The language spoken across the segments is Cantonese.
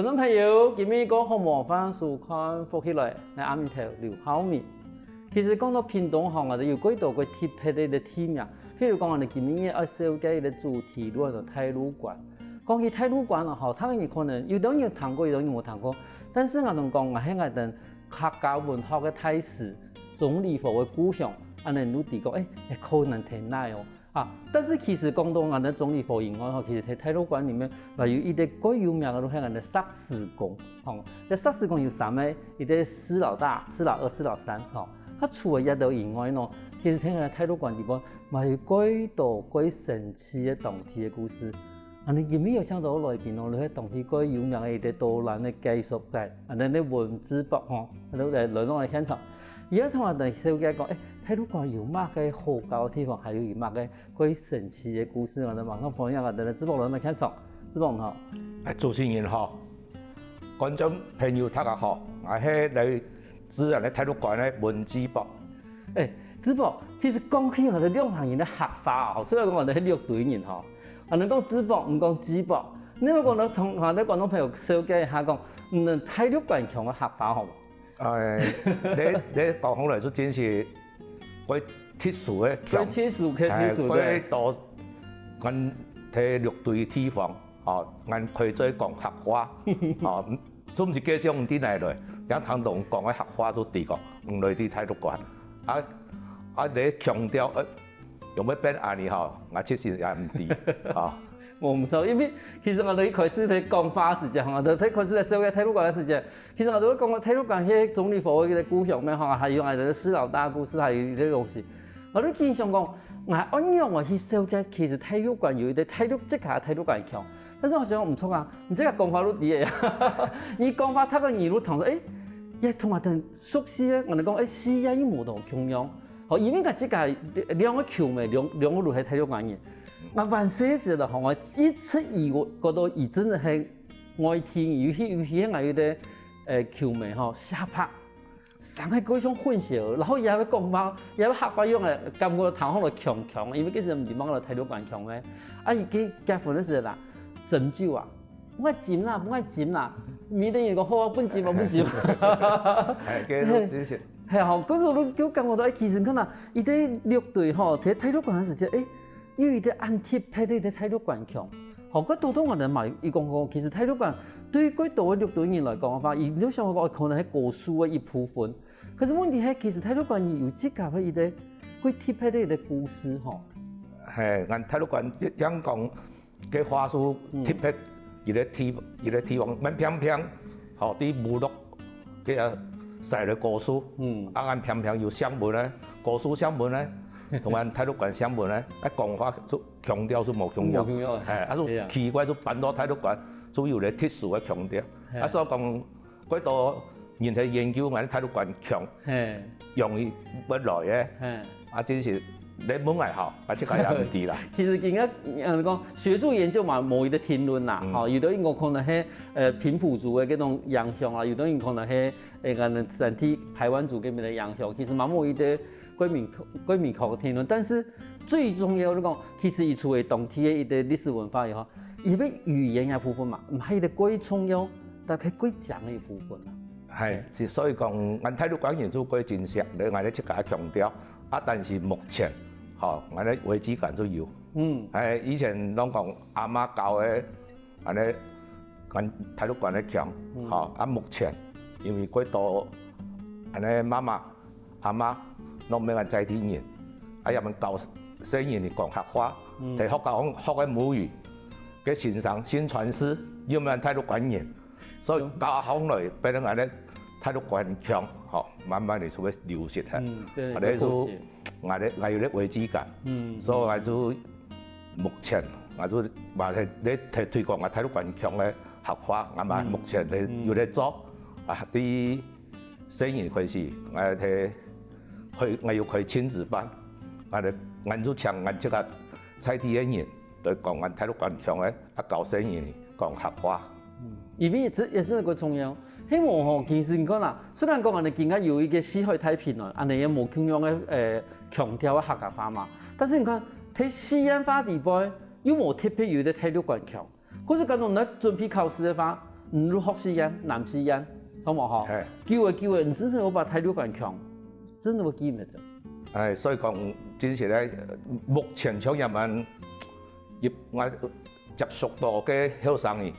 观众朋友，今日个好模范书看复起来，喺暗面头刘孝明。其实讲到屏东行啊，有几多个特别的地名，譬如讲我哋今日要设计的主题论的太鲁馆。讲起太鲁馆啊，吼，他们可能有啲人谈过，有啲人冇谈过。但是我同讲，我喺我哋客家文化嘅大使总理府嘅故乡，安尼努地讲，可能挺难哦。但是其实讲到我哋总理府以外，其实喺太鲁馆里面，还有一啲最有名嘅都係我哋石狮公，吼，啲石狮公有三个，一啲施老大、施老二、施老三，吼。他除了一道以外呢，其实睇我哋太鲁馆地方，还有几多几神奇嘅当地嘅故事。你有冇有想到来宾哦？你喺当地几有名嘅一啲多人嘅技术界，啲文字博吼，都嚟來到我哋現場。而家同我哋小姐講，太魯館有乜嘅好搞嘅地方，還有乜嘅幾神奇嘅故事，我哋馬上分享我哋嘅直播來到現場。直播好，主持人好，觀眾朋友大家好，我係嚟自然嘅太魯館嘅文字博。直播其實講起我哋兩行人嘅客家哦，雖然講我哋係六隊人吼。你講淄博唔講淄博，你咪講到同我哋廣東朋友小姐下講，太魯館腔嘅客家好冇？你講好嚟都真是佢特殊嘅腔，佢到我睇六隊地方，我佢再講客話，總是幾種啲嚟，有聽到講嘅客話都地講，唔嚟啲太魯館，你強調用咩變安尼吼？我其實也唔知啊。我唔錯，因為其實我哋開始睇講法時間，我哋開始嚟紹介太魯館嘅時間。其實我哋都講過太魯館係總理府嘅故鄉咩？嚇，還有我哋嘅施老大故事，還有啲東西。我都經常講，我按樣我去紹介，其實太魯館有一啲太魯即係太魯館腔。但是我想唔錯啊，你這個講法都啲嘅，你講法他個語路同說，同我哋熟悉咧，我哋講西亞有冇同共樣？因為佢即個兩個橋咪兩個路係太魯館嘅。我玩細時啦，我一出意我覺得而真係愛聽，有些我有啲橋咪下拍，上海嗰種混淆，然後也會講法，也會客家用嘅感覺頭殼嚟強，因為嗰時唔係講到太魯館強咩？而佢結婚嗰時啦，斟酒啊，唔愛斟啦，唔愛斟啦，咪等於個好本斟本斟。係嘅，真是。係啊，嗰時我都感覺到，其實可能依啲六隊睇太魯館嘅時間，有一啲安貼配的太魯館腔。嗰多我哋咪伊講其實太魯館對於幾多嘅六隊人來講嘅話，伊都想講可能係故事嘅一部分。可是問題係，其實太魯館有自家嘅一啲幾貼配的一啲故事嗬。係，俺太魯館講嘅話術貼配，伊個地方蠻偏僻，啲部落嘅曬嘅故事，俺偏偏有相本咧，故事相本咧。同俺太魯館相本咧，講法就強調是冇強調，就奇怪就搬到太魯館，就有啲特殊嘅強調。所以講幾多人去研究俺太魯館腔，容易不來嘅，真是你冇藝校，即係也唔知啦。其實而家人講學術研究嘛，冇一啲評論啦，有啲人可能係平埔族嘅嗰種影響啊，有啲人可能係我整體排灣族嗰邊嘅影響，其實冇一啲。歸面學嘅評論，但是最重要嚟講，其實伊除咗當地嘅一啲歷史文化以後，伊啲語言嘅部分嘛，唔係一啲最重要，但係最強嘅一部分啦。係，所以講，俺太魯館人都幾真實，你我哋即刻強調，但是目前，我哋危機感都有。以前攏講阿媽教嘅，俺太魯館嘅強，目前因為幾多，俺媽媽、阿媽。攞咩人在天然，入面教生人嚟講客話，嚟學嘅母語嘅宣傳師，要咩人太魯館人，所以教行嚟俾人哋太魯館腔，慢慢嚟做流失係，我哋就我有啲危機感，所以我就目前我就話係你推廣我太魯館腔嘅客話，我嘛目前你有啲做啲生人開始我睇。我要開親子班，我就請我這個在地嘅人來講我太魯館腔嘅教生人講客話。因為也是一個重要。希望其實你講啦，雖然講我哋而家有一個四海太平啦，我哋有冇咁樣嘅強調嘅客家話嘛，但是你看睇西安話地方有冇特別有啲太魯館腔，嗰時講到你準備考試嘅話。如学时间、南时间，好冇吼？救的，你真正我把态度管强，真的我记唔到。所以讲真是咧，目前像人们我接触到嘅好生意，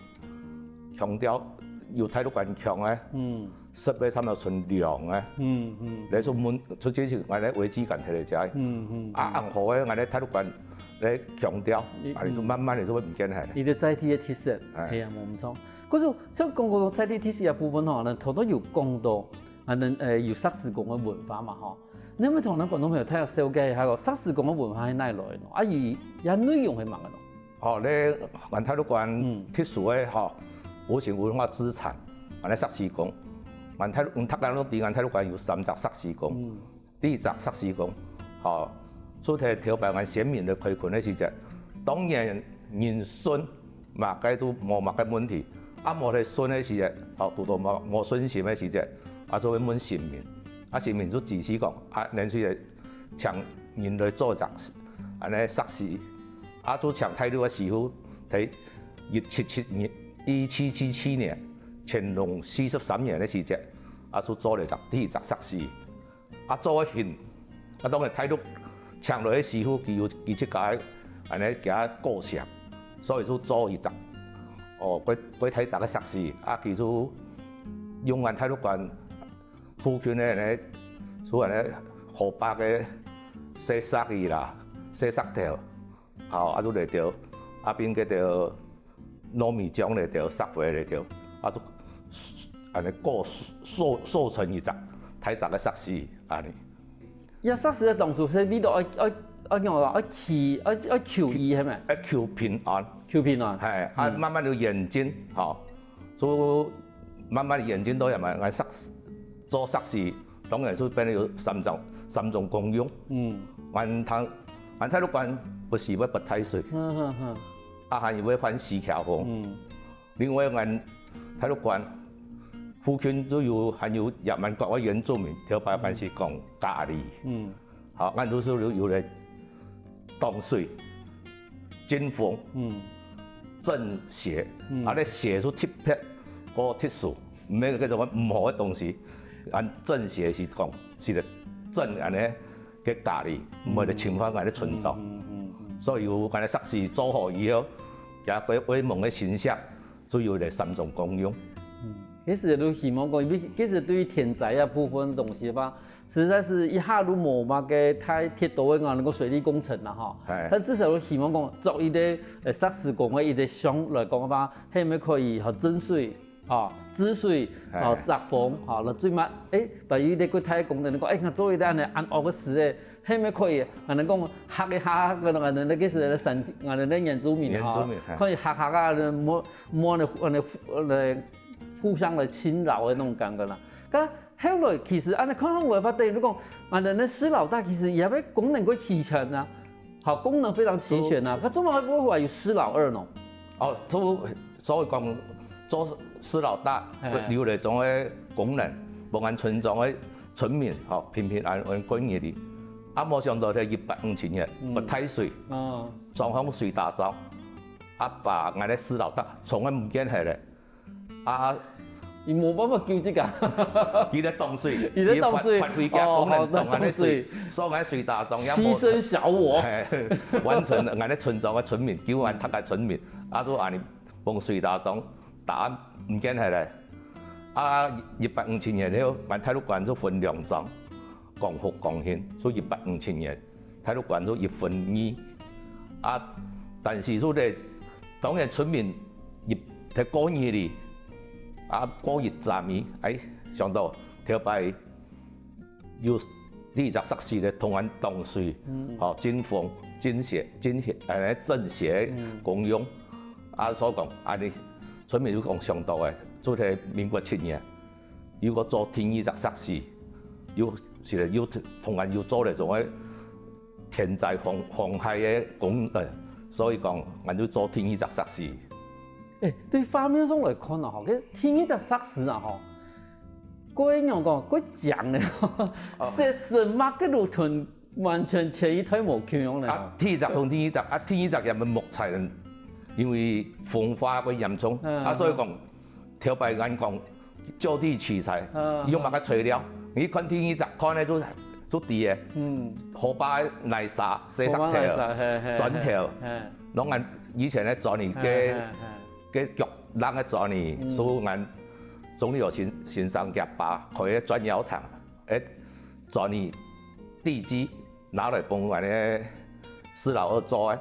强调有态度管强嘅，设备差唔多存量嘅，你做满，出这是我咧危机感摕嚟食，暗号嘅我咧态度管咧强调，你就慢慢嚟就會唔見係。伊個載體嘅特色，係啊，冇唔錯。嗰種像講到載體特色嘅部分吼，呢頭都有講到，有薩斯貢嘅文化嘛吼。你有冇同咱廣東朋友睇下小解下個薩斯貢嘅文化係哪來咯？啊，伊內容係乜嘅咯？哦，咧，原態度講特殊嘅吼，無形文化資產，原來薩斯貢，原態度，咱都知原態度講有3隻薩斯貢，第一隻薩斯貢，吼。所以條白眼選民的虧困嘅時節，當然人信嘛，該都冇乜嘅問題。冇嚟信嘅時節，到冇信心嘅時節，就會問選民。選民就自私講，連續搶人來做雜事，安尼實施，就搶態度嘅時候，喺1777年，乾隆43年嘅時節，就做嚟第一隻實施，做咗現，當然態度。搶落去時候，佢即個安尼加過程，所以就做一集。佢睇集嘅測試，佢就用完睇到關附近咧安尼，所謂咧河北嘅細沙伊啦，細沙條，都嚟到，邊嘅條糯米漿嚟到，沙回嚟到，都安尼過數成一集，睇集嘅測試安尼。一實施嘅動作係呢度愛求醫係咪？求平安。求平安。係慢慢要認真，就慢慢認真到人咪做實事，當然就變咗三種功用。原睇到關不是要拔太歲，係要翻四橋風。另外原睇到關附近都有還有日本國嘅原住民，條白辦是講咖喱，俺都是有嚟凍水、金風、正邪，咧邪就特別個特殊，唔係叫做唔好嘅東西。按正邪是講是咧正安尼嘅咖喱，唔係嚟侵犯俺嘅存在。所以有俺哋實施做好以後，也佢威猛嘅形象，就有嚟3種功用。其實都希望講，其實對於天災啊部分東西吧，實在是一下都冇乜嘅太鐵道嘅嗰個水利工程啦吼。但至少都希望講作一啲設施講嘅一啲項來講吧，係咪可以嚇增水、止水、集防來最乜？把依啲個太功能講，做一啲安尼安惡嘅事咧，係咪可以？我哋講嚇嘅嚇個，我哋其實神，我哋啲原住民可以嚇啊，冇嚟互相來侵擾的那種感覺啦。咁後來其實按你看我發對你講，按你施老大其實也係功能夠齊全啊，功能非常齊全啊。咁中華不會話有施老二喏。所謂講做施老大，有嚟種嘅功能，無按村莊嘅村民平平安安過日子。冇想到係150年不太水，裝潢水大裝，把我哋施老大從來唔見係咧。伊冇辦法救這個，伊咧凍水，伊咧凍水，發揮嘅功能凍安尼水，所以水大裝也犧牲小我，完成俺哋村莊嘅村民，救俺讀嘅村民，就安尼幫水大裝打唔見係咧，150年了，俺睇到關就分2裝，光復光興，所以150年睇到關就1分2，但是說咧，當然村民喺過日子。過熱站伊，上到條擺有呢隻設施咧，同安凍水，真風、真邪、正邪共用。所講，你村民要講上到嘅，做係民國7年，如果做天依隻設施，要同安要做嚟做嘅天災防害嘅功能，所以講，我要做天依隻設施。對畫面上來看啊，其實天依隻設施啊，嗰樣講嗰獎咧，設施乜嘅路同完全前一推冇咁樣咧。天依隻同天依隻，天依隻入面木材，因為風化嘅嚴重，所以講挑白眼光就地取材，用把它吹了。你看天一集看咧做地嘅，河巴泥沙、四色條、轉條，攏按以前咧做年嘅腳人嘅做年，所以按總理有先生夾把佢嘅轉窯廠，誒做年地基拿來幫我哋施老二做嘅，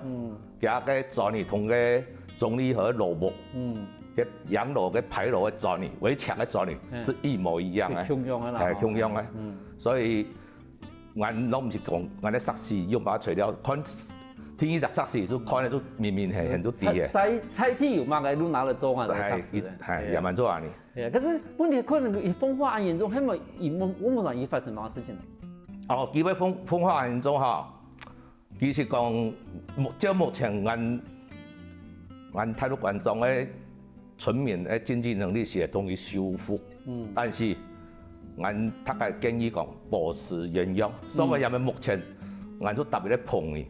加個做年同嘅總理和蘿蔔。嘅洋樓嘅牌樓嘅做呢，圍牆嘅做呢是一模一樣嘅，係共樣嘅，所以俺攏唔是講俺啲測試用把它除掉，看天一隻測試都看得都明明係很多啲嘅。菜地有嘛個都拿來做啊，係也蠻做啊你。係啊，可是問題可能以風化案嚴重，係咪我們講發生乜事情？哦，基本風化案嚴重嚇，其實講照目前俺太多觀眾嘅。村民嘅經濟能力是會容易修復，但是俺大概建議講保持原樣。所以因為目前俺都特別咧碰嘅，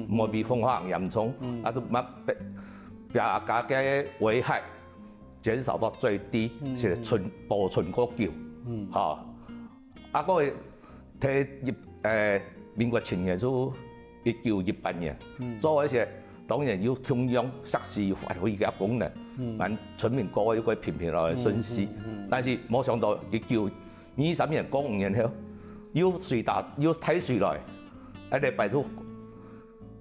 冇比風化嚴重，啊都乜俾家嘅危害減少到最低，是保存個叫，嚇。啊個睇民國前年就1918年，做一些。當然要中央測試要發揮嘅功能，咱村民過一個平平落嚟順勢，但是冇想到佢叫20年過5年後，要水大要睇水來，一禮拜都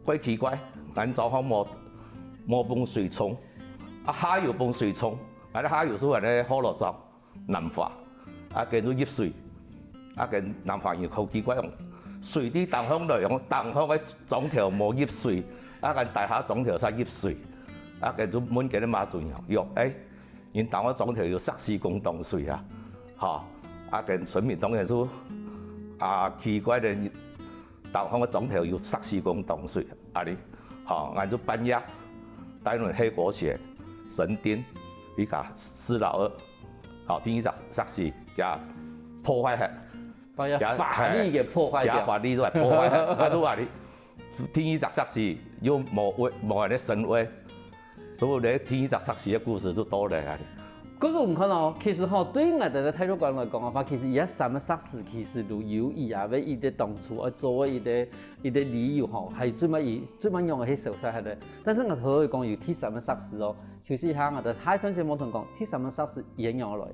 怪奇怪，咱早好冇泵水沖，啊下游泵水沖，啊啲下游所謂咧可樂裝南化，啊跟住入水，啊跟南化又好奇怪用水啲淡香來用淡香嘅總條冇入水。啊！間大廈總條曬入水，啊！間都滿幾多馬仲有，因大廈總條要測試公動水啊，嚇！啊！間村民當然都奇怪嘅，大廈嘅總條要測試公動水，啊你，嚇！俺就半夜帶輪黑果鞋、神釘，依家施老二，好第一隻測試加破壞係，把法律給破壞掉，加法律都係破壞係，啊都話你。天一集測試要冇人哋神威，所以咧天一集測試嘅故事都多咧。嗰種唔可能，其實吼對我哋嘅態度講來講嘅話，其實而家三個測試其實都有意啊，為伊啲當初而做嘅一啲理由吼，係最乜用嘅係手勢係咧。但是我可以講有第三個測試哦，就是喺我哋海豚節目同講第三個測試演樣來嘅。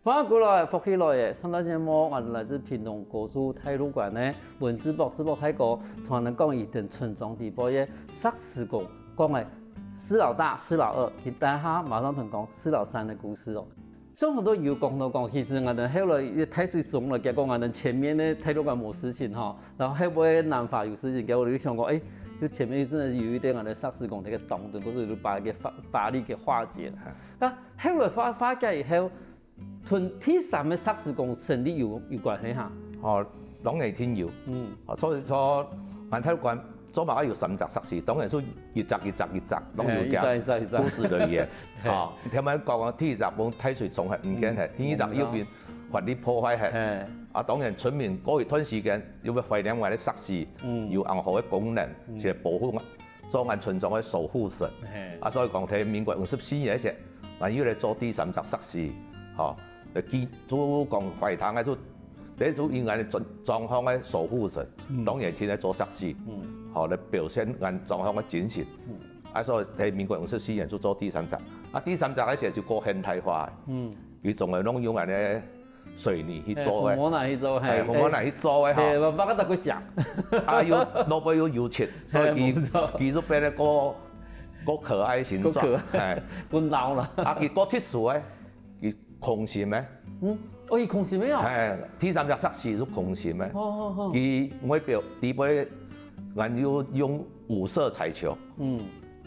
翻過來復起來嘅，上到節目我哋來自屏東高速太魯館咧，文志博太哥同人講一定村莊地步嘅測試工，講嘅施老大、施老二，佢等下馬上同講施老三嘅故事哦。相同都有講到講，其實我哋後來太水中了，結果我哋前面咧太魯館冇事情哈，然後後尾南法有事情，結果我就想講，就前面真係有一點我哋測試工呢個動作，嗰時就把個法律給化解了。但後來化解以後。同第三個測試工成立有關係嚇？哦，當然天有。所以俺太魯館做埋要3集測試，當然都一集，都要講故事類嘅。啊，聽聞講第二集講睇水總係唔驚係，第二集要變法律破壞係。啊，當然村民嗰一段時間要懷念我哋測試，有暗號嘅功能，係保護做俺村莊嘅守護神。啊，所以講睇民國54年嗰時，我要嚟做第3集測試。嚇，嚟做講會堂嘅都第一組以俺嘅狀況嘅守護神，當然天嚟做測試，嚇嚟表現俺狀況嘅展示。啊，所以喺民國54年就做第3集，啊第3集嗰時就過現代化，佢仲係攞用俺嘅水泥去做嘅，紅泥去做係，紅泥去做嘅嚇。係，我得佢講。啊，要攞杯要油漆，所以佢就變得個可愛形狀，係，佢老啦。啊，佢個鐵樹咧，佢空心嘅，伊空心咩啊？係，第3集測試都空心嘅，佢外表底杯，俺要用5色彩球，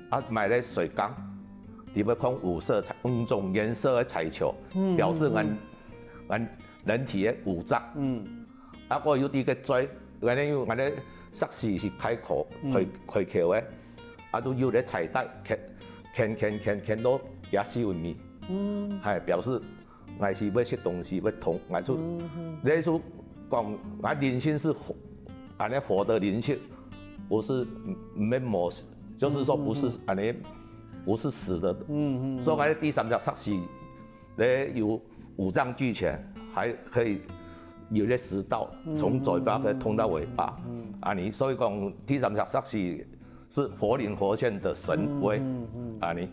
啊買咧水缸，伫要看五色彩、五种颜色的彩球，表示咱人体的五脏。啊，我有伫个做，因为煞是开口开口的，啊都有咧彩带牵到也是有面，系表示我是要吃东西要通，我就你说讲我灵性是活，安尼活的灵性，不是没磨，就是说不是安尼，不是死的。所以我第三只煞是咧有五脏俱全，还可以。有咧食道，从嘴巴可以通到尾巴，啊你，所以讲第三只煞是活灵活现的神威，啊你。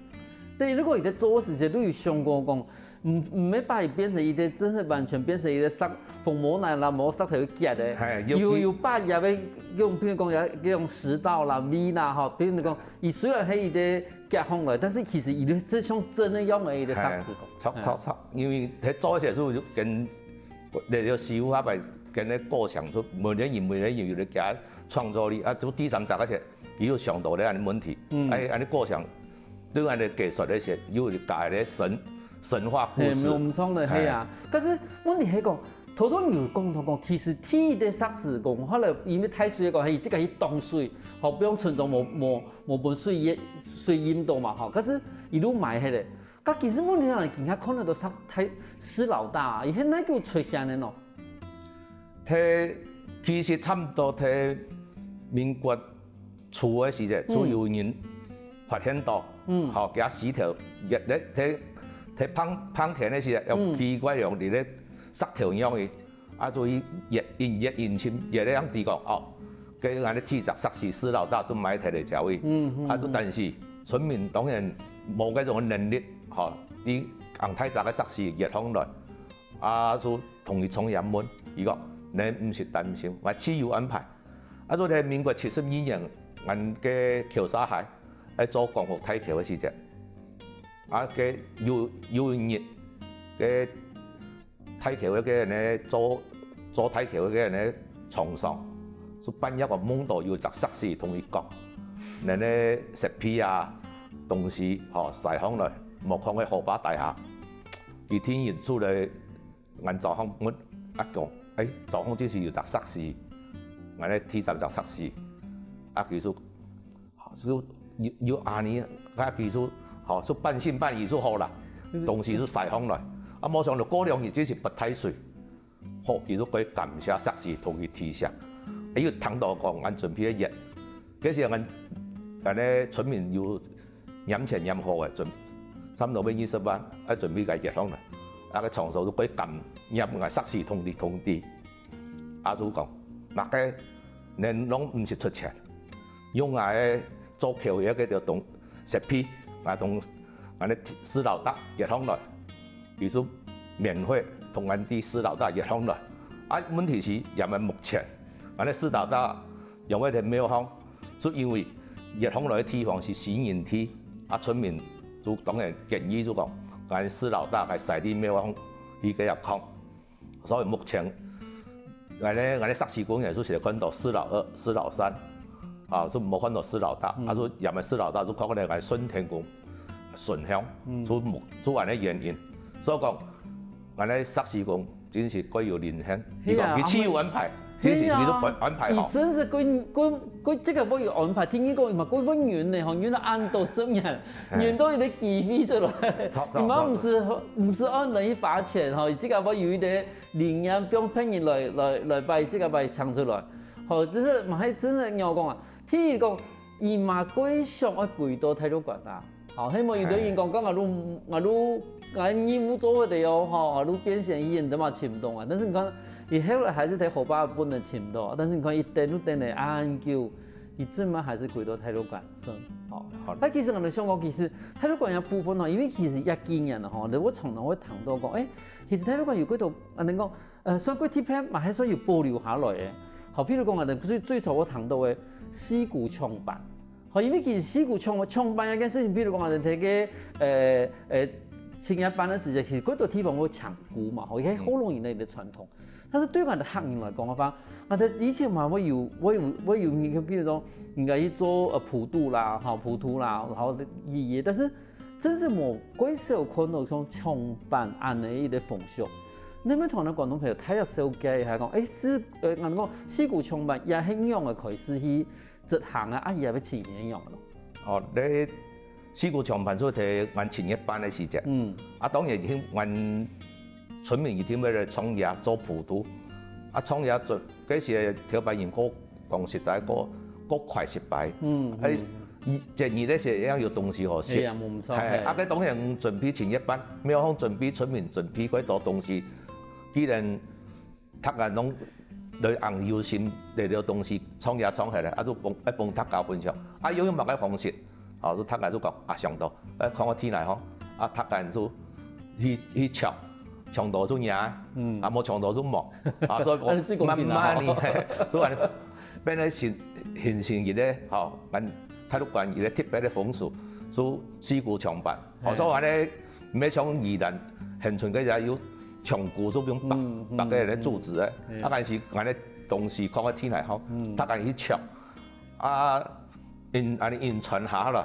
对，如果你在做事情，你有想过讲，唔要把伊变成一个真是完全变成一个煞风魔奶啦，魔煞头夹的，有把伊也要用，譬如讲也用食道啦、胃啦，吼，比如讲，伊虽然喺伊的夹风来，但是其实伊咧这像真的用的伊的煞事操，因为喺做嘅时候就跟。你要师傅啊，咪跟咧过程都每年有咧加创造力啊，做第三集嗰时，伊有上到咧安尼问题，安尼过程对安尼技术咧些有加咧神话故事。唔错的系啊，可是问题系讲，头头有讲，其实天的煞事讲，后来因为太水讲，伊即个去冻水，好不用村庄无盆水淹到嘛，吼，可是一路埋起来。甲其实问题人其他可能都太施老大，伊现在叫出现的喏。其实差不多喺民国初的时阵，就有人发现到，吼，加石头，咧喺烹田的时阵，用奇怪用伫咧石头用的，啊，所以引侵，咧样子讲哦，跟安尼天煞煞是施老大，就买摕嚟交位，啊，但是村民当然冇嗰种能力。吼，你红太早嘅煞是热风来，啊，就同伊从人问，伊讲你唔是担心，我自有安排。啊，做喺民国72年，阮嘅桥沙海喺做光复太桥嘅时阵，啊，嘅有热嘅太桥嘅人咧做太桥嘅人咧床上，就半夜個夢到有隻煞是同伊講，人咧食屁啊東西，吼曬響來。莫看嘅河巴大廈，佢天然出嚟，按早康我一講，早康就是有隻煞是，我咧天三隻煞是，啊佢說，要安尼，啊佢說，吼說半信半疑就好啦，東西就曬響來，啊冇想到過兩日就是不太水，好佢說佢感謝煞是同佢提醒，要聽到講按準備一日，嗰時按咧村民要飲前飲後嘅準。差唔多要20萬，啊準備個熱響啦，啊個床數都可以撳入個煞是通啲，阿祖講，嗱個人攏唔是出錢，用個做橋嘢嘅就當食屁，啊同我哋施老大熱響來，比如說免費同我哋施老大熱響來，啊問題是因為目前我哋施老大用嗰條廟方，就因為熱響來嘅地方是私人地，啊村民。就當然建議就講，我施老大係曬啲咩方，伊個入空，所以目前我哋煞是公園就成日看到施老二、施老三，啊，就冇看到施老大，啊，就因為施老大就講我哋係順天宮順香，就係呢原因，所以講我哋煞是公真是各有靈性，伊講佢自有安排。其實佢都安排好。伊真是佢即個要有安排，聽講伊嘛佢揾遠咧，吼，遠到按到什樣，遠到伊啲機飛出來，伊嘛唔是按人去罰錢，吼，伊即個要有一啲靈驗幫騙人來把即個把搶出來，吼，即係嘛係真係我講啊，譬如講伊嘛貴上愛貴到太多關啊，好，希望伊對因講我義務做的哦，吼，我變現伊人都嘛簽動啊，但是你看。伊後來還是睇河壩本的簽到，但是你看伊登嚟研究，伊最尾還是貴到太多關所以，好。但其實我哋想講，其實太多關嘅部分吼，因為其實一幾年啦吼，我常常會談到講，其實太多關有幾度，你講，所以嗰啲片嘛係需要保留下來嘅。好，譬如講我哋最初我談到嘅屍骨槍版，好，因為其實屍骨槍版一件事情，譬如講我哋睇嘅青年班嘅時間，其實嗰度地方會搶骨嘛，好，係好容易嘅傳統。但是對我哋客人來講嘅話，我哋以前嘛，我有，比如說應該去做普渡啦，好普渡啦，然後意義。但是真是冇幾少看到像長板安的一個風俗。你咪同我廣東朋友睇下手機係講，我講四股長板也係樣嘅開始去執行啊，也要前年樣咯。哦，你四股長板所睇我前一班嘅時節，當然已經我村民已經要嚟創業做普渡，創業做嗰時條白人講實在個快失敗，即係呢時要有東西好食，係嗰當然準備前一班，沒有講準備村民準備嗰多東西。既然他人攏對硬要先嚟到東西創業創起來，都幫他教分享，有乜嘅方式，都他人都講上到，看我天來嗬，他人都去搶到咗嘢，冇搶到咗冇，所以慢慢呢，所以變咗形成而咧，揾睇到關而咧特別嘅風俗，所以四股長板，所以話咧唔係搶二人現存嘅就要。長古都用白嘅嚟組織嘅，但是我哋東西講喺天嚟好，他哋去搶，因傳下來，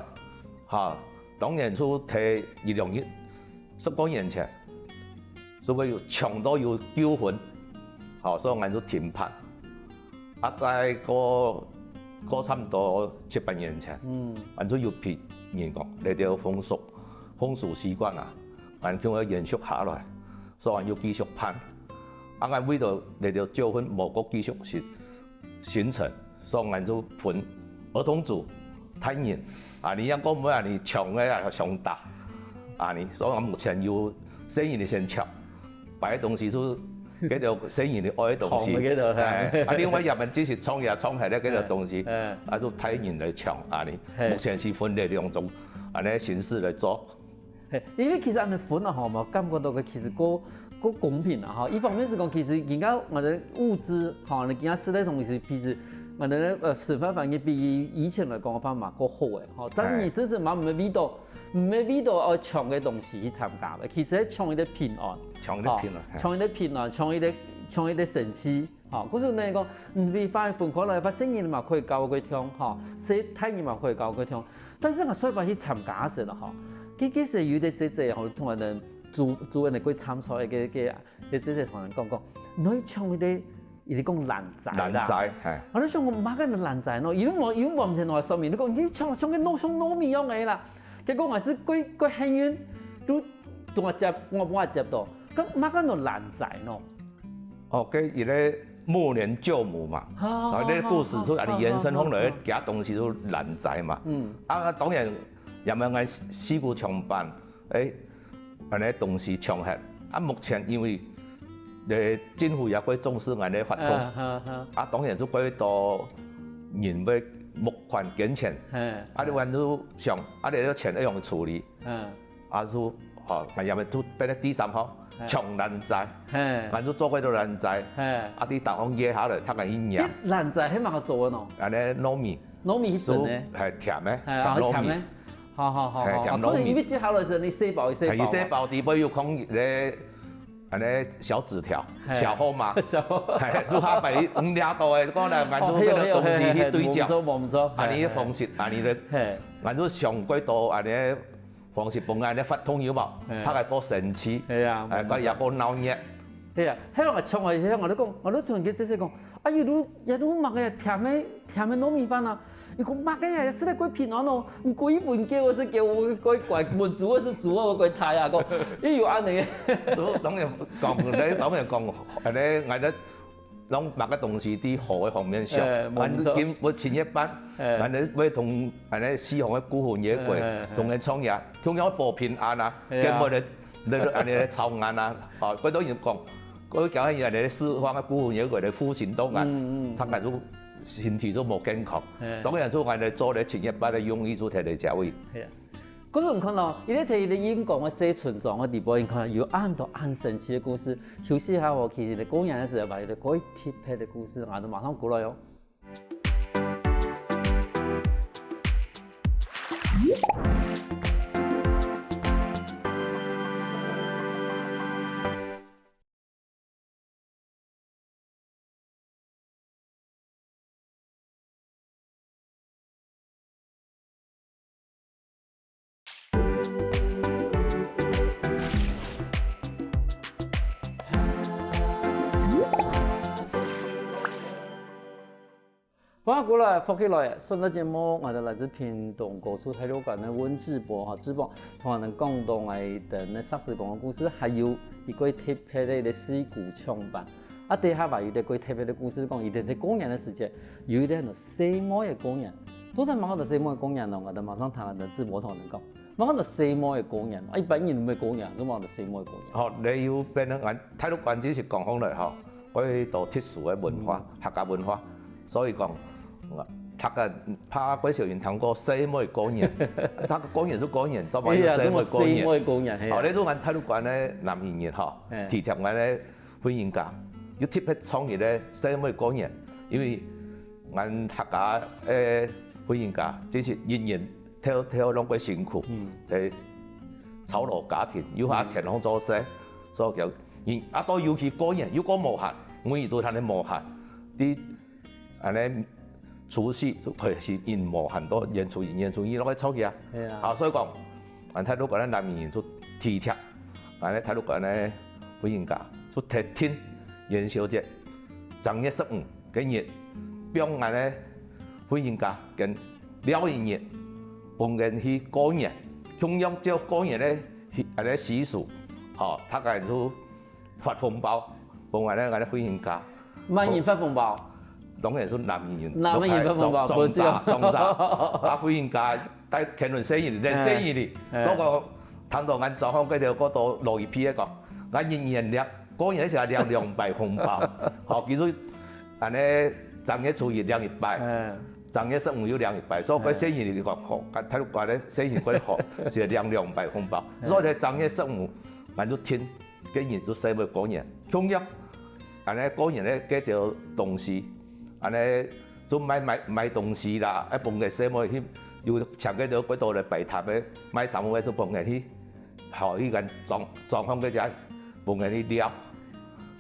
當然都睇2010多年前，所以搶到要糾紛，所以我哋都停拍，在個差唔多7、8年前，我哋都要批人講你哋風俗習慣啊，我哋叫佢延續下來。所以要繼續攀，我為到嚟到糾紛無個繼續形成，所以我就分兒童組、太人，你一個每你搶嘅上打，所以我目前要生意先搶，擺啲東西都嗰條生意嚟愛啲東西，另外入面只是創業創係咧嗰條東西，都太人嚟搶，目前是分呢兩種形式嚟做。因為其實按你分啊，我感覺到佢其實個公平啊，一方面是講其實而家我哋物資，你而家食啲東西其實我哋食飯反而比以前嚟講嘅方法個好嘅，但係你只是冇唔係味道愛搶嘅東西去參加嘅，其實係搶一啲平安，搶一啲神氣，嗰時你講唔係快分開來，把生意嘛可以教佢聽，食體驗嘛可以教佢聽，但是我所以話去參加時啦，其實有啲姐我同人做人哋去參賽嘅姐同人講，你搶嗰啲，你講爛仔啦，我都想我買緊爛仔咯，如果我唔係內上面，你講你搶嘅像糯米樣嘅啦，結果我是個幸運都同我接，我幫我接到，咁買緊個爛仔咯。佢而咧暮年救母嘛，呢啲故事都係延伸開來，其他東西都爛仔嘛，當然。又咪係四股長板，我哋東西搶起，目前因為政府也會重視我哋發通，當然都幾多人為募款捐錢，你揾到上，你啲錢一樣去處理，都又咪都俾啲第三方搶爛仔，我都做幾多爛仔，啲地方野下來，他係去養。爛仔係乜個做嘅喏？糯米做係甜嘅，糯米。好，可能因為接下來時你細包，係細包啲，不要講咧小紙條、小號碼，係數下俾5兩度嘅，講嚟按照嗰個東西去對照，你嘅方式，你咧按照上軌道，你方式幫你發通有冇？佢係個神奇，佢有個鬧熱。係啊，喺我唱嘅時候，我都同人姐講，你都買嘅甜嘅糯米飯啊！你講買嘅嘢食得鬼平安咯，唔過一半叫我是叫我鬼怪滿足，我是煮我鬼太啊個，一有安尼嘅。都當然講，我哋攞買嘅東西啲好嘅方面上，我前一班，我同四行嘅孤魂野鬼同人創業，同樣保平安啊，跟我哋湊眼啊，佢當然講，佢講係人哋四方嘅孤魂野鬼嚟呼錢多眼，佢係都。身體都冇健康，當然做我哋做咧前一班嘅用意做提嚟教育。係啊，嗰陣看到，伊咧睇你演講嘅寫村莊嘅地步，你看有按到按神奇嘅故事，休息下我其實你講嘢嘅時候，把啲嗰啲特別嘅故事，我哋馬上過來喲。翻过来，翻起来，顺德节目，我哋来自屏东高速体育馆的温志博哈，志博同我哋讲到我哋的萨斯讲嘅故事，还有一个特别的四股枪版。啊，底下话有啲个特别的故事，讲伊哋喺公园的时间，有一啲喺西摩嘅公园，都在忙到西摩嘅公园咯，我哋马上谈下志博同人讲，忙到西摩嘅公园，一般人唔係公园，都忙到西摩嘅公園。好，你要變咗體育館只是講講嚟吼，嗰度特殊嘅文化、客家文化，所以講。他个怕鬼小人通過西摩公園，他個公園是公園，怎麼有西摩公園？哦，你都按體育館咧南園園吼，提貼我咧歡迎假，要特別創意咧西摩公園，因為按客家誒歡迎假，即是人人跳攏過辛苦，誒操勞家庭，要下田塢做事，所以叫人啊到尤其公園，如果無限，每日都睇你無限啲安尼。除夕佢是因無很多演出，伊攏去操嘅啊。啊，所以講，俺睇到個咧南面做體貼，俺咧睇到個咧歡迎假，做特天元宵節，正月15嘅日，幫俺咧歡迎假跟了一日，幫人去過年，中央照過年咧安尼習俗，吼，他個人都發紅包，幫俺咧歡迎假。乜人發紅包？當然係南園，南園發紅包，裝炸，啊！歡迎假，帶慶倫生日，連生日哩，嗰個談到俺早上嗰度落一批一個，俺人領，嗰年嗰時係領200紅包，好，其實安尼正月初一領100，正月15又領100，所以嗰生日哩個好，俺睇到話咧生日嗰啲好，就領200紅包，所以咧正月15，俺都聽，今年都細妹過年，中央安尼過年咧幾條東西。安尼做買東西啦，一幫嘅細妹去，要搶幾條嗰度嚟擺攤嘅，買3個都幫人去，學呢個狀況嘅就係幫人去撩，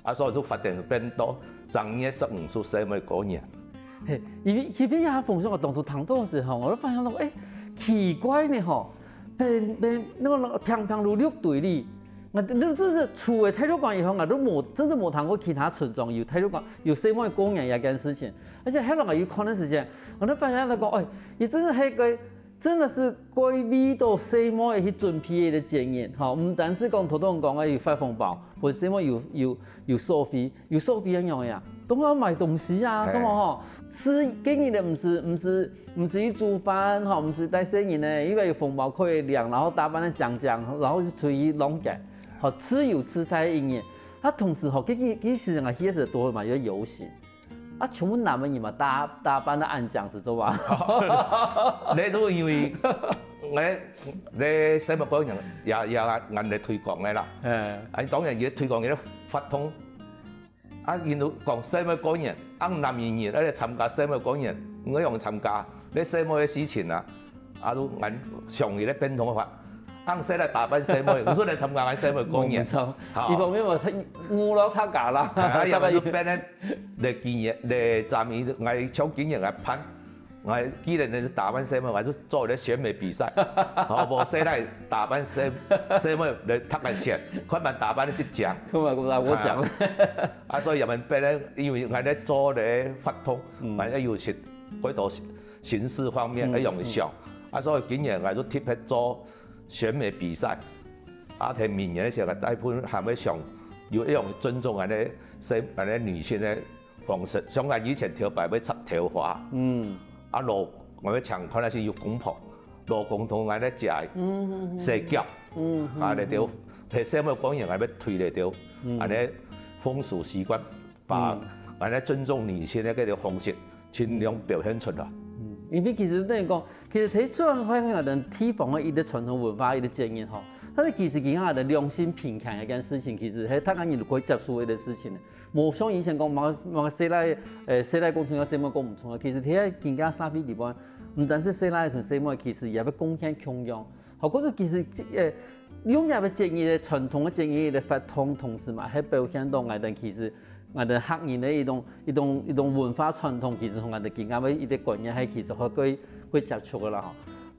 啊所以就發展變多，正月15做細妹過年。嘿，因為前邊有下風尚我當初談到嘅時候，我都發現到，奇怪呢嗬，那個平如綠隊哩。我這是除了體育館以後，我都真的沒談過其他村莊有體育館有西摩公園一件事情，而且後來我有看的時間，我都發現到講，也真是係個真的是歸為到西摩的去準備的經驗，哈，唔單止講頭頭講嘅有發紅包，或者西摩有收費一樣嘅呀，都要買東西啊，怎麼哈？吃給你的唔是去煮飯，哈，唔是帶生日呢，因為有紅包可以領，然後打扮的講，然後就出去弄嘅。好吃有吃菜的音樂，啊同時吼，其實我些時多嘛，有遊行，啊全部南門人嘛打扮的暗講是做嘛？你都因為你西摩公園也按嚟推廣嘅啦，啊當然嘢推廣嘢發通，啊見到講西摩公園，按南面人咧參加西摩公園，我用參加，你西摩嘅事情啊，啊都按上嘢咧變通法。按西來打扮西妹，唔說嚟參加俺西妹公園。一方面我誤了他家啦，啊，又要變咧嚟經驗嚟站面，我搶經驗嚟攀，我既然你打扮西妹，我就做啲選美比賽，好無西來打扮西妹嚟踢人選，看辦打扮啲即獎。咁啊，我講。啊，所以入面變咧，因為我咧做啲發通，我咧要設嗰度形式方面一樣上，啊，所以經驗我都特別做。選美比賽，啊，喺明年嘅時候，大盤係咪上要一樣尊重人哋女性嘅方式？像我以前跳擺要插頭髮，啊羅我哋長可能是要公婆，羅公同我哋食蛇腳，啊嚟條喺西摩公園我哋推嚟條，啊啲風俗習慣，把我哋尊重女性嘅嗰條方式盡量表現出來。因為其實等於講，其實睇雖然香港人提防嘅一啲傳統文化一啲經驗吼，但是其實佢哋良心平強一件事情，其實係大家人可以接受嘅事情。冇像以前講某世代工程有西摩講唔錯，其實睇下更加沙比地方，唔單是世代同西摩，其實也要貢獻共樣。好，嗰個其實用入嘅經驗嘅傳統嘅經驗嘅發通，同時嘛係表現到我哋其實。我哋客人的一種文化傳統，其實同我哋更加嘅一啲觀念係其實可以接觸嘅啦。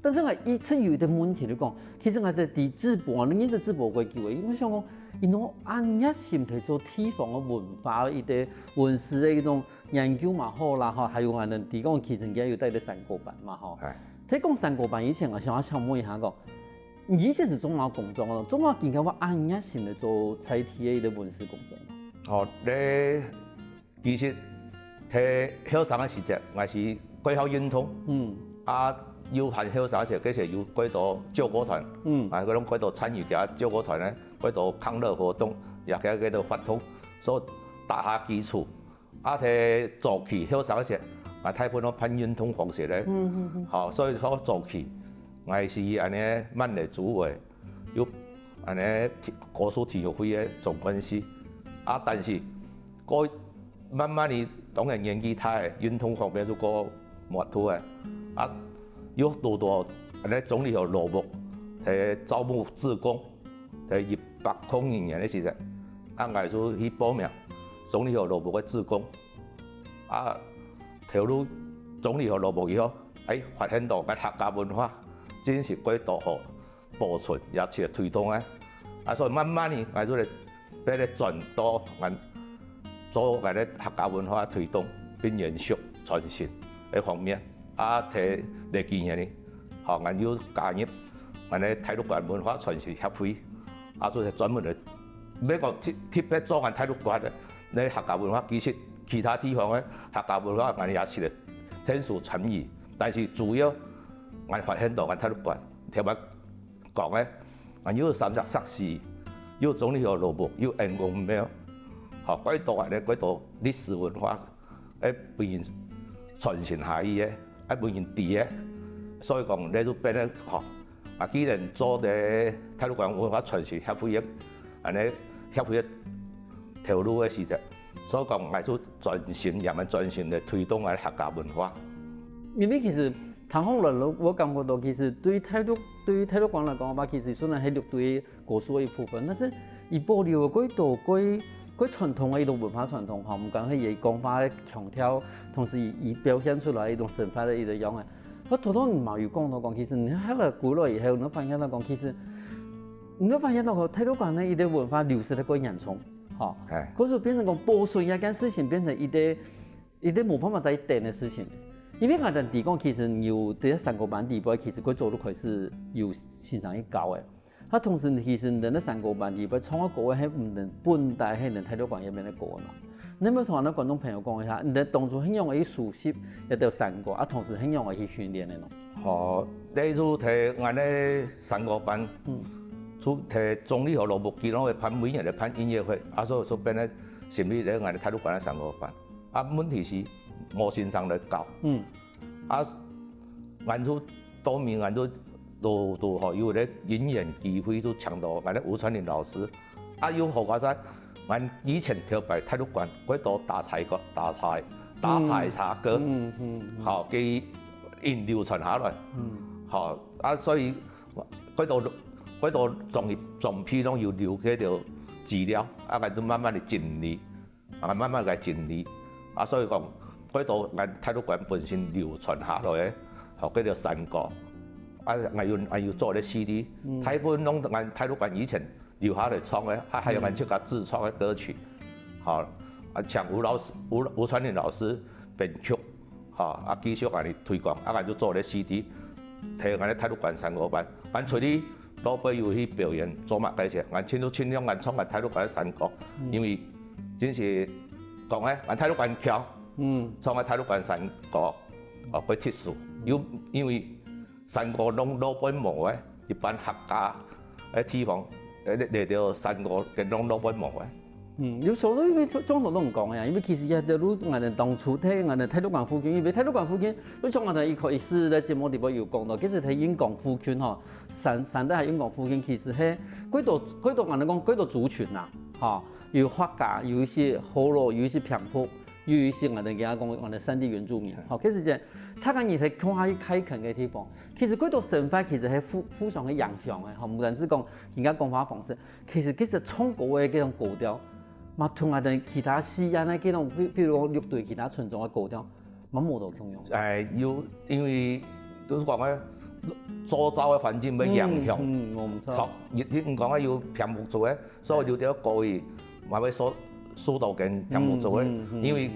但是我一直有一個問題嚟講，其實我哋啲直播，你一直直播過幾位，我想講，伊拢按热心去做地方嘅文化、伊啲文史嘅一種研究嘛好啦，吼，還有我哋提供其實而家有帶啲三個班嘛，吼。睇講三個班以前，我想問一下講，以前是中華工作咯，中華見到我按熱心嚟做採體嘅文史工作。哦，你其實睇後生嘅時節，我是貴校運通，要辦後生時，嗰時有幾多救國團，嗰種幾多參與嘅救國團咧，幾多康樂活動，也嘅幾多活動，所以打下基礎。睇早期後生時，我睇本我辦運通方式咧，所以說早期我是安尼慢嚟組會，要安尼高數體育會嘅總幹事。但是過慢慢地，當然年紀大，運動方面就過冇拖嘅。要多安尼總理有落幕，係招募志工，係100人嘅時陣，我就去報名，總理有落幕嘅志工。條路總理有落幕以後，發現到嘅客家文化真是幾多好保存，也是推動嘅。所以慢慢地，我就嚟俾你轉到做我哋客家文化推動、並延續傳承呢方面。睇嚟幾年咧，我要加入我哋體育館文化傳承協會，就係專門嚟，唔係講特別做緊體育館嘅，你客家文化其實其他地方嘅客家文化我哋也是嚟天數參與，但是主要我發現到我體育館，聽我講咧，我要三十設施，要總理要落幕，要人工咩？幾多我哋幾多歷史文化，不然傳承下去嘅。本人啲嘅，所以講你都變得學。既然做啲體育館文化傳承協會嘅，安尼協會嘅條路嘅時陣，所以講我就專心，也咪專心嚟推動我哋客家文化。因為其實談好嚟，我感覺到其實對於體育館嚟講吧，其實雖然係綠隊國術嘅一部分，但是伊保留嘅幾多佢傳統嘅一種文化傳統，吼，唔講係伊講法嘅強調，同時伊表現出來一種神法嘅一個樣嘅。我頭頭唔係有講到講，其實你喺個古來以後，你發現到講，其實你發現到個體育館咧，伊啲文化流失得過嚴重，吼。嗰時候變成講保存一件事情，變成伊啲冇辦法再定嘅事情。因為我哋提講，其實有啲三個班底部，其實佢做到佢是有欣賞一高嘅。同時其實人哋三個班底部創一個係唔能本地係能體育館入面嘅個嘛。你咪同我哋觀眾朋友講一下，你當初很容易熟悉一條三個，同時很容易去訓練嘅咯。你就睇我哋三個班，就睇總理和羅木基攏會辦每日嚟辦音樂會，所以變咧成為咧我哋體育館嘅三個班。問題是冇先生嚟教，俺就當面俺都有咧演演機會都搶到，我哋吳傳林老師，要學我齋，俺以前條牌體育館嗰度打柴茶歌，佢因流傳下來，所以嗰度總批攏要留嗰條資料，我都慢慢嚟整理，所以講嗰度俺體育館本身流傳下來嘅，嗰條山歌。我要做啲 CD， 睇本攏俺體育館以前留下嚟創嘅，還有俺自家自創嘅歌曲，像吳傳林老師編曲，繼續俺哋推廣，俺就做啲 CD， 睇俺哋體育館三個班，俺除啲老輩有去表演做乜嘅時，俺盡量俺創俺體育館三個，因為真是講咧，俺體育館強，創俺體育館三個，佢特殊，因為三個攏老本無嘅，一般客家嘅地方嚟到三個嘅攏老本無嘅。有時候因為總統都唔講嘅，因為其實一條路我哋當初睇我哋體育館附近，因為體育館附近，你像我哋一開始喺節目裏邊有講到，其實喺雲港附近嗬，山底喺雲港附近，其實係幾多我哋講幾多族群啊，有客家，有一些河洛，有一些平埔。有一些我哋講我哋山地原住民，其實就他講你係講下開墾嘅地方，其實嗰度神法其實係互相嘅影響嘅，唔單止講人家講話方式，其實創國嘅嗰種格調，嘛同我哋其他西安嘅嗰種，譬如講綠隊其他村莊嘅格調，冇到共用。因為都講咧，周遭的环境要影响，冇錯。你唔講啊，要偏復做嘅，所以留條高位，嘛要疏導緊偏復做嘅，因為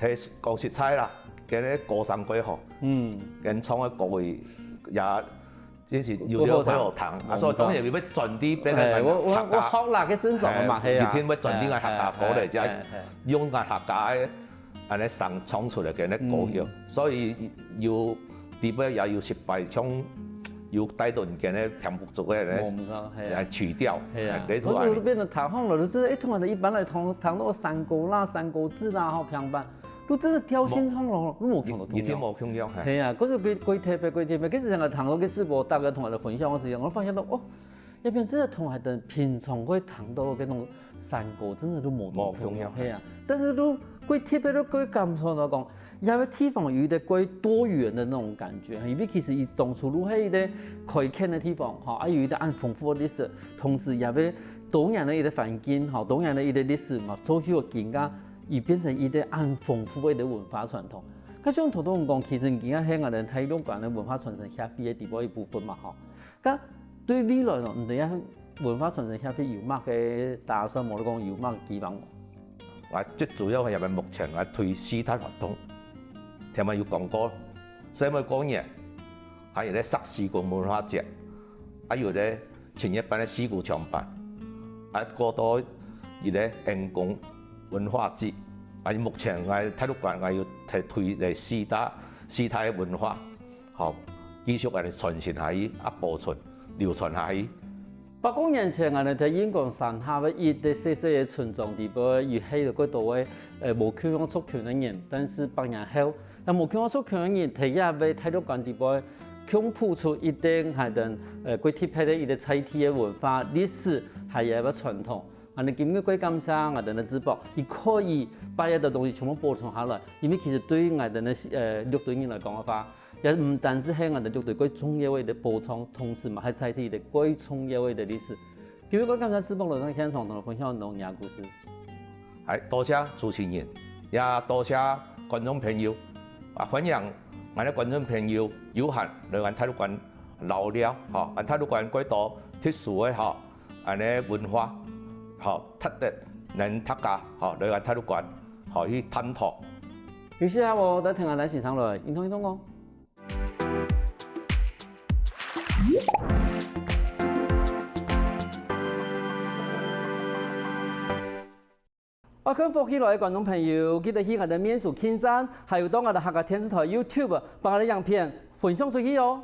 係講實在啦，嘅咧高山過河，跟廠嘅高位也真是要啲幾好談，啊，所以當然要盡啲俾你我學啦嘅正常嘅嘛，係啊，熱天要盡啲嘅客家果嚟，就係用嘅客家嘅安尼生創出嚟嘅咧果藥，所以要啲咩也要失敗，將要帶動嘅咧偏復做嘅咧係除掉，你都係變成台行了，就是通常的一般來談到山歌啦、山歌子啦、好平板。都真係雕新創咯，都冇聽到同樣。以前冇聽樣係。係啊，嗰時佢特別，嗰時成日談到嘅直播，大家同我哋分享嘅時候，我發現到哦，入邊真係同係等平常佢談到嘅嗰種山歌，真係都冇同樣。係啊，但是都佢特別都佢感受到講，有啲地方有啲佢多元的那種感覺，因為其實伊當初都係一啲可以看嘅地方，嚇，啊有一啲按豐富嘅歷史，同時也俾多樣的一啲環境，嚇，多樣的一啲歷史嘛，做出個更加。而變成一啲按豐富嘅文化傳統，咁像頭先講，其實而家係我哋睇到關嘅文化傳承協會嘅地方一部分嘛，嗬。咁對未來咯，唔知啊文化傳承協會有乜嘅打算，冇得講有乜期望？我最主要係入面目前我推詩壇活動，聽聞有講過，所以咪講嘢，還有咧薩斯國文化節，還有咧前一班嘅詩鼓唱班，啊過多而咧人工。文化節，啊！目前我體育館我要提推嚟四大嘅文化，好繼續嚟傳承下去，啊保存流傳下去。百多年前我哋睇英國山下嘅一啲細細嘅村莊地方，有喺度嗰度嘅無權用足權嘅人，但是百年後，有無權用足權嘅人，睇下喺體育館地方，強鋪出一定係等佢貼喺啲一啲彩體嘅文化歷史，係有一個傳統。我哋今日貴感謝我哋嘅直播，亦可以把一啲東西全部保存下來，因為其實對於我哋嘅樂隊人嚟講嘅話，也唔單止係我哋樂隊貴重要嘅保存，同時嘛係載體嘅貴重要嘅歷史。今日貴感謝直播來到現場同我分享農業故事。係多謝主持人，也多謝觀眾朋友，啊歡迎我哋觀眾朋友有閒來我體育館聊聊，嚇，我體育館貴多特殊嘅嚇，安尼文化。好，特別能大家好來個體育館，可以探討。有時啊，我在聽下咱現場來，認同哦。我跟福起來嘅觀眾朋友，記得去我哋面書網站，還有到我哋客家電視台 YouTube，把我哋影片分享出去哦。